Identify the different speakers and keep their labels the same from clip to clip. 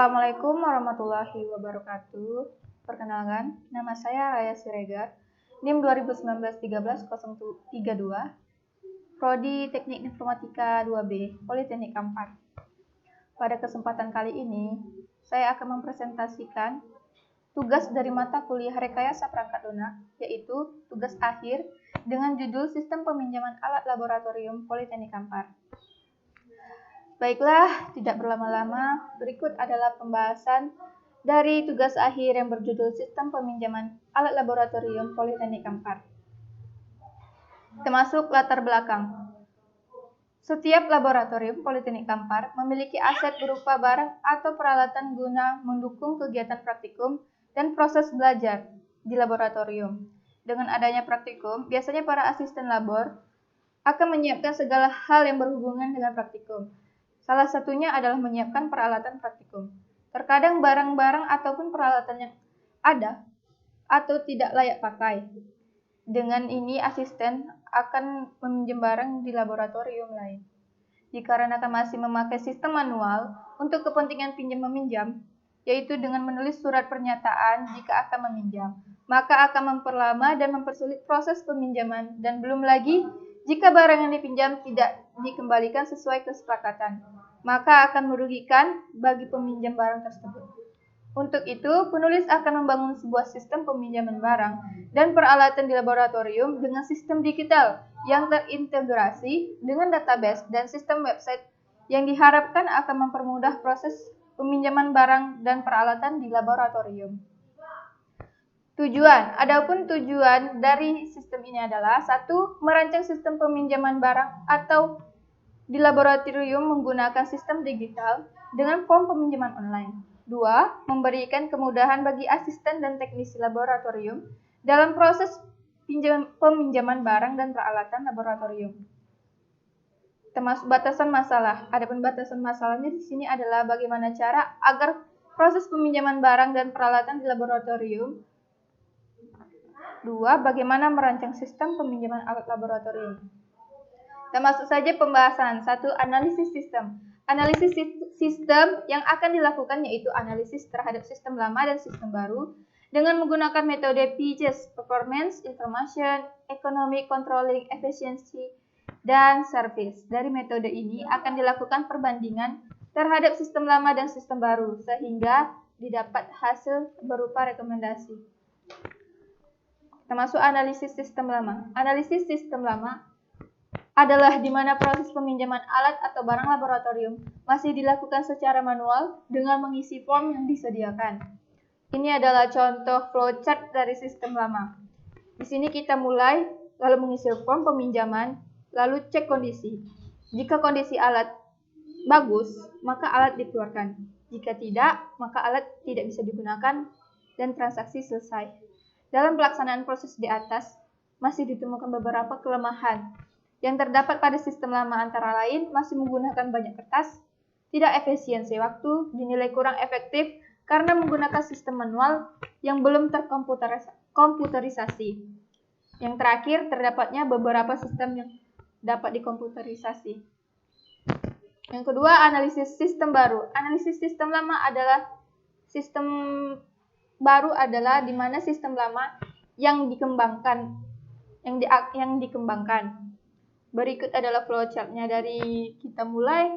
Speaker 1: Assalamualaikum warahmatullahi wabarakatuh. Perkenalkan, nama saya Raya Siregar, NIM 2019-13-032, Prodi Teknik Informatika 2B, Politeknik Ampat. Pada kesempatan kali ini, saya akan mempresentasikan tugas dari mata kuliah Rekayasa Perangkat Lunak, yaitu tugas akhir dengan judul Sistem Peminjaman Alat Laboratorium Politeknik Ampat. Baiklah, tidak berlama-lama, berikut adalah pembahasan dari tugas akhir yang berjudul Sistem Peminjaman Alat Laboratorium Politeknik Ampat. Termasuk latar belakang. Setiap laboratorium Politeknik Ampat memiliki aset berupa barang atau peralatan guna mendukung kegiatan praktikum dan proses belajar di laboratorium. Dengan adanya praktikum, biasanya para asisten labor akan menyiapkan segala hal yang berhubungan dengan praktikum. Salah satunya adalah menyiapkan peralatan praktikum. Terkadang barang-barang ataupun peralatan yang ada atau tidak layak pakai. Dengan ini asisten akan meminjam barang di laboratorium lain. Dikarenakan masih memakai sistem manual untuk kepentingan pinjam-meminjam, yaitu dengan menulis surat pernyataan jika akan meminjam, maka akan memperlama dan mempersulit proses peminjaman, dan belum lagi jika barang yang dipinjam tidak dikembalikan sesuai kesepakatan, maka akan merugikan bagi peminjam barang tersebut. Untuk itu, penulis akan membangun sebuah sistem peminjaman barang dan peralatan di laboratorium dengan sistem digital yang terintegrasi dengan database dan sistem website yang diharapkan akan mempermudah proses peminjaman barang dan peralatan di laboratorium. Tujuan. Adapun tujuan dari sistem ini adalah 1. Merancang sistem peminjaman barang atau di laboratorium menggunakan sistem digital dengan form peminjaman online. 2. Memberikan kemudahan bagi asisten dan teknisi laboratorium dalam proses peminjaman barang dan peralatan laboratorium. Termasuk batasan masalah. Adapun batasan masalahnya di sini adalah bagaimana cara agar proses peminjaman barang dan peralatan di laboratorium. 2. Bagaimana merancang sistem peminjaman alat laboratorium. Termasuk saja pembahasan. 1. Analisis sistem. Analisis sistem yang akan dilakukan yaitu analisis terhadap sistem lama dan sistem baru dengan menggunakan metode PIEGS, Performance, Information, Economic, Controlling, Efficiency, dan Service. Dari metode ini akan dilakukan perbandingan terhadap sistem lama dan sistem baru sehingga didapat hasil berupa rekomendasi. Termasuk analisis sistem lama. Analisis sistem lama adalah di mana proses peminjaman alat atau barang laboratorium masih dilakukan secara manual dengan mengisi form yang disediakan. Ini adalah contoh flowchart dari sistem lama. Di sini kita mulai, lalu mengisi form peminjaman, lalu cek kondisi. Jika kondisi alat bagus, maka alat dikeluarkan. Jika tidak, maka alat tidak bisa digunakan dan transaksi selesai. Dalam pelaksanaan proses di atas, masih ditemukan beberapa kelemahan yang terdapat pada sistem lama, antara lain masih menggunakan banyak kertas, tidak efisiensi waktu, dinilai kurang efektif karena menggunakan sistem manual yang belum terkomputerisasi. Yang terakhir, terdapatnya beberapa sistem yang dapat dikomputerisasi. Yang kedua, analisis sistem baru. Analisis sistem lama adalah sistem baru adalah di mana sistem lama yang dikembangkan. Berikut adalah flowchart-nya. Dari kita mulai,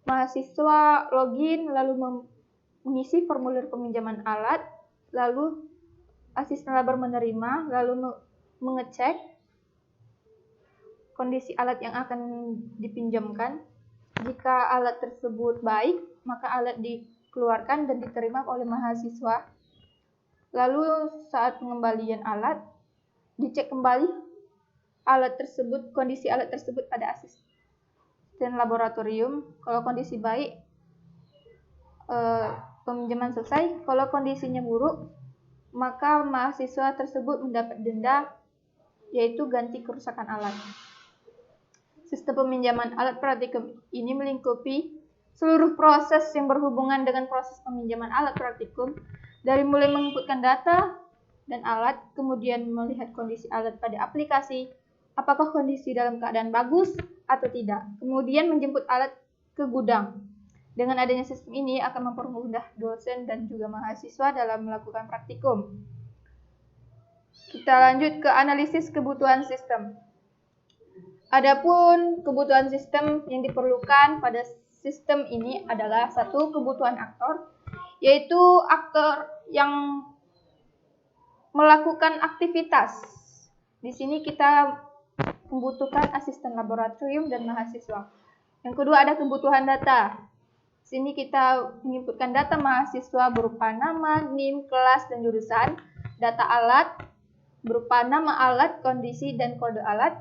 Speaker 1: mahasiswa login, lalu mengisi formulir peminjaman alat, lalu asisten labor menerima, lalu mengecek kondisi alat yang akan dipinjamkan. Jika alat tersebut baik, maka alat dikeluarkan dan diterima oleh mahasiswa. Lalu saat pengembalian alat, dicek kembali alat tersebut, kondisi alat tersebut pada asisten laboratorium. Kalau kondisi baik, peminjaman selesai. Kalau kondisinya buruk, maka mahasiswa tersebut mendapat denda, yaitu ganti kerusakan alat. Sistem peminjaman alat praktikum ini melingkupi seluruh proses yang berhubungan dengan proses peminjaman alat praktikum, dari mulai menginputkan data dan alat, kemudian melihat kondisi alat pada aplikasi, apakah kondisi dalam keadaan bagus atau tidak, kemudian menjemput alat ke gudang, Dengan adanya sistem ini akan mempermudah dosen dan juga mahasiswa dalam melakukan praktikum. Kita lanjut ke analisis kebutuhan sistem. Adapun kebutuhan sistem yang diperlukan pada sistem ini adalah satu, kebutuhan aktor, yaitu aktor yang melakukan aktivitas. Di sini kita membutuhkan asisten laboratorium dan mahasiswa. Yang kedua ada kebutuhan data. Di sini kita menginputkan data mahasiswa berupa nama, NIM, kelas, dan jurusan. Data alat berupa nama alat, kondisi, dan kode alat.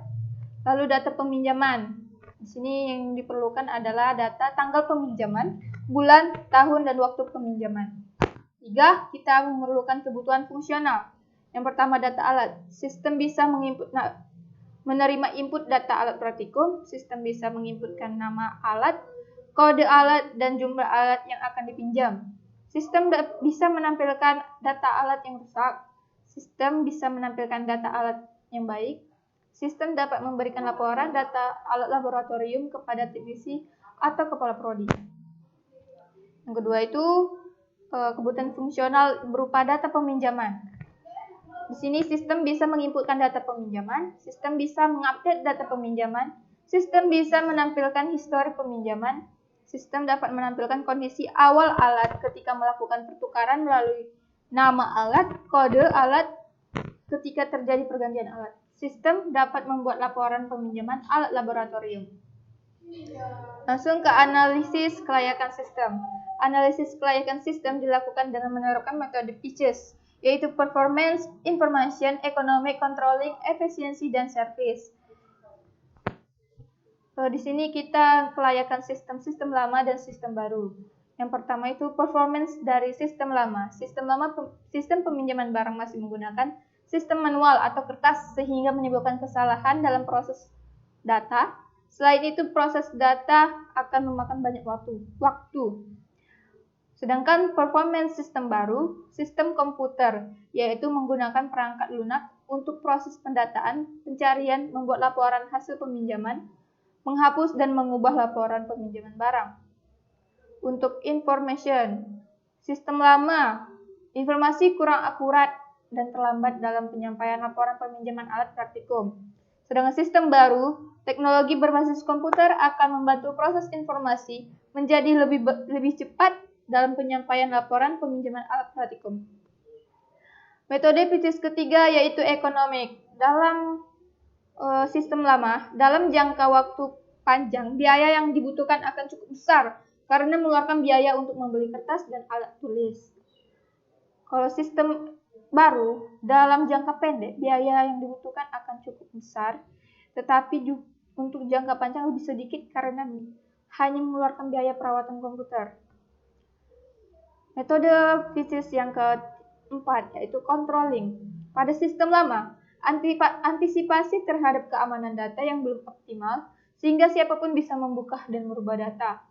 Speaker 1: Lalu data peminjaman. Di sini yang diperlukan adalah data tanggal peminjaman, bulan, tahun, dan waktu peminjaman. 3. Kita memerlukan kebutuhan fungsional. Yang pertama data alat. Sistem bisa menerima input data alat praktikum. Sistem bisa menginputkan nama alat, kode alat, dan jumlah alat yang akan dipinjam. Sistem bisa menampilkan data alat yang rusak. Sistem bisa menampilkan data alat yang baik. Sistem dapat memberikan laporan data alat laboratorium kepada teknisi atau kepala prodi. Yang kedua itu kebutuhan fungsional berupa data peminjaman. Di sini sistem bisa menginputkan data peminjaman, sistem bisa mengupdate data peminjaman, sistem bisa menampilkan histori peminjaman, sistem dapat menampilkan kondisi awal alat ketika melakukan pertukaran melalui nama alat, kode alat ketika terjadi pergantian alat. Sistem dapat membuat laporan peminjaman alat laboratorium. Langsung ke analisis kelayakan sistem. Analisis kelayakan sistem dilakukan dengan menerapkan metode PICES, yaitu Performance, Information, Economic, Controlling, Efficiency, dan Service. Di sini kita kelayakan sistem lama dan sistem baru. Yang pertama itu performance dari sistem lama. Sistem peminjaman barang masih menggunakan sistem manual atau kertas sehingga menimbulkan kesalahan dalam proses data. Selain itu proses data akan memakan banyak waktu. Sedangkan performance sistem baru, sistem komputer, yaitu menggunakan perangkat lunak untuk proses pendataan, pencarian, membuat laporan hasil peminjaman, menghapus dan mengubah laporan peminjaman barang. Untuk information, sistem lama, informasi kurang akurat dan terlambat dalam penyampaian laporan peminjaman alat praktikum. Sedangkan sistem baru, teknologi berbasis komputer akan membantu proses informasi menjadi lebih cepat dalam penyampaian laporan peminjaman alat praktikum. Metode PICES ketiga yaitu ekonomik. Dalam sistem lama, dalam jangka waktu panjang, biaya yang dibutuhkan akan cukup besar karena mengeluarkan biaya untuk membeli kertas dan alat tulis. Kalau sistem baru, dalam jangka pendek, biaya yang dibutuhkan akan cukup besar, tetapi untuk jangka panjang lebih sedikit karena hanya mengeluarkan biaya perawatan komputer. Metode PICES yang keempat yaitu controlling. Pada sistem lama, antisipasi terhadap keamanan data yang belum optimal sehingga siapapun bisa membuka dan merubah data.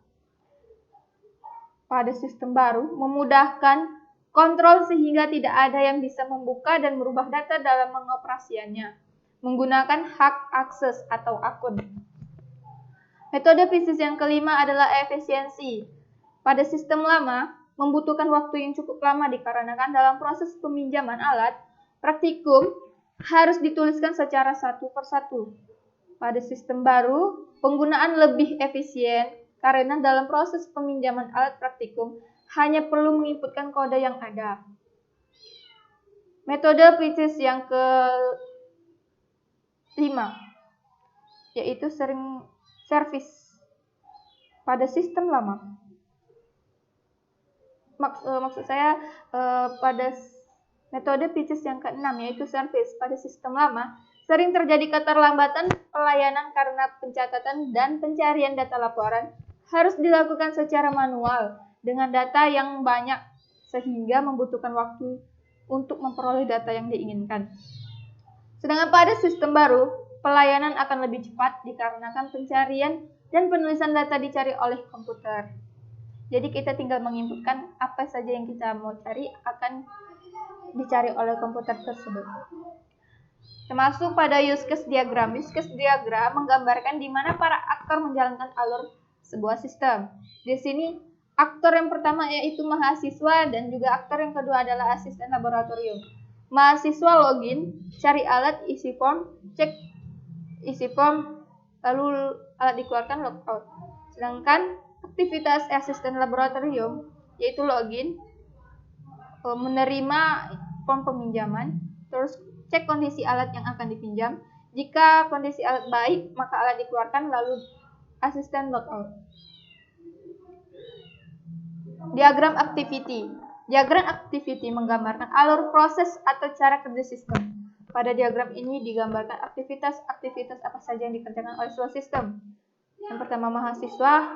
Speaker 1: Pada sistem baru, memudahkan kontrol sehingga tidak ada yang bisa membuka dan merubah data dalam mengoperasiannya, menggunakan hak akses atau akun. Metode PICES yang kelima adalah efisiensi. Pada sistem lama, membutuhkan waktu yang cukup lama dikarenakan dalam proses peminjaman alat, praktikum harus dituliskan secara satu persatu. Pada sistem baru, penggunaan lebih efisien karena dalam proses peminjaman alat praktikum hanya perlu menginputkan kode yang ada. Metode PICES yang kelima yaitu service. Pada sistem lama, maksud saya pada metode PICES yang keenam yaitu service. Pada sistem lama sering terjadi keterlambatan pelayanan karena pencatatan dan pencarian data laporan harus dilakukan secara manual dengan data yang banyak sehingga membutuhkan waktu untuk memperoleh data yang diinginkan. Sedangkan pada sistem baru, pelayanan akan lebih cepat dikarenakan pencarian dan penulisan data dicari oleh komputer. Jadi kita tinggal menginputkan apa saja yang kita mau cari akan dicari oleh komputer tersebut. Termasuk pada use case diagram. Use case diagram menggambarkan di mana para aktor menjalankan alur sebuah sistem. Di sini Aktor yang pertama yaitu mahasiswa dan juga aktor yang kedua adalah asisten laboratorium. Mahasiswa login, cari alat, isi form, cek isi form, lalu alat dikeluarkan, logout. Sedangkan aktivitas asisten laboratorium yaitu login, menerima form peminjaman, terus cek kondisi alat yang akan dipinjam. Jika kondisi alat baik, maka alat dikeluarkan, lalu asisten logout. Diagram activity. Diagram activity menggambarkan alur proses atau cara kerja sistem. Pada diagram ini digambarkan aktivitas-aktivitas apa saja yang dikerjakan oleh sebuah sistem. Yang pertama, mahasiswa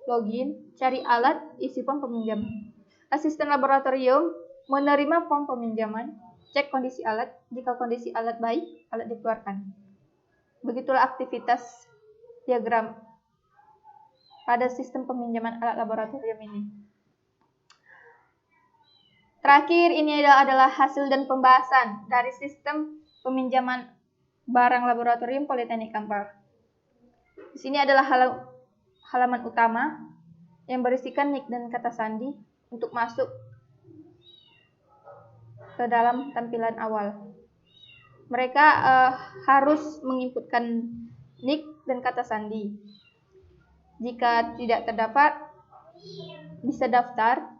Speaker 1: login, cari alat, isi form peminjaman. Asisten laboratorium menerima form peminjaman, cek kondisi alat. Jika kondisi alat baik, alat dikeluarkan. Begitulah aktivitas diagram pada sistem peminjaman alat laboratorium ini. Terakhir, ini adalah hasil dan pembahasan dari sistem peminjaman barang laboratorium Politeknik Kampar. Di sini adalah halaman utama yang berisikan nik dan kata sandi untuk masuk ke dalam tampilan awal. Mereka harus menginputkan nik dan kata sandi. Jika tidak terdapat, bisa daftar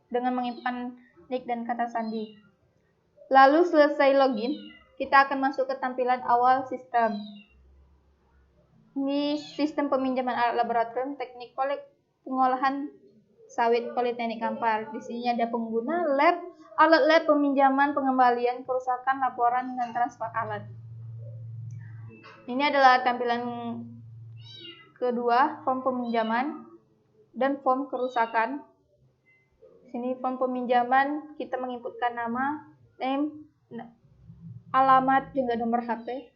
Speaker 1: dengan menginputkan nik dan kata sandi. Lalu selesai login, kita akan masuk ke tampilan awal sistem. Ini sistem peminjaman alat laboratorium teknik pengolahan sawit Politeknik Kampar. Di sini ada pengguna, lab, alat lab, peminjaman, pengembalian, kerusakan, laporan, dan transfer alat. Ini adalah tampilan kedua, form peminjaman dan form kerusakan. Di sini form peminjaman kita menginputkan nama, name, alamat, juga nomor HP.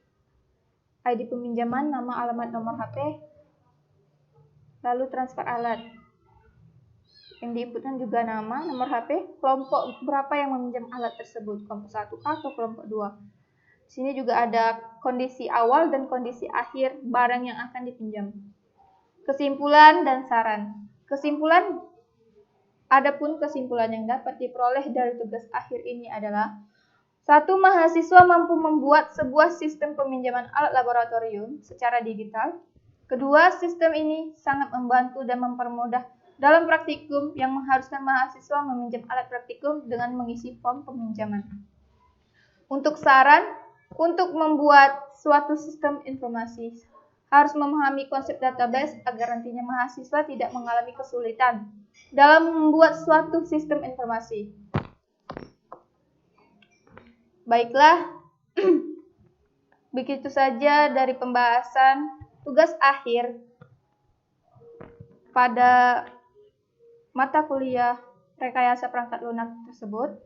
Speaker 1: ID peminjaman, nama, alamat, nomor HP. Lalu transfer alat. Yang diinputkan juga nama, nomor HP, kelompok berapa yang meminjam alat tersebut, kelompok 1A atau kelompok 2. Di sini juga ada kondisi awal dan kondisi akhir barang yang akan dipinjam. Kesimpulan dan saran. Adapun kesimpulan yang dapat diperoleh dari tugas akhir ini adalah: 1. Mahasiswa mampu membuat sebuah sistem peminjaman alat laboratorium secara digital. 2. Sistem ini sangat membantu dan mempermudah dalam praktikum yang mengharuskan mahasiswa meminjam alat praktikum dengan mengisi form peminjaman. Untuk saran, untuk membuat suatu sistem informasi, harus memahami konsep database agar nantinya mahasiswa tidak mengalami kesulitan dalam membuat suatu sistem informasi. Baiklah, begitu saja dari pembahasan tugas akhir pada mata kuliah rekayasa perangkat lunak tersebut.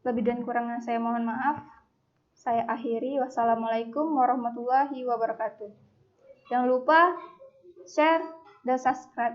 Speaker 1: Lebih dan kurangnya saya mohon maaf. Saya akhiri. Wassalamualaikum warahmatullahi wabarakatuh. Jangan lupa share dan subscribe.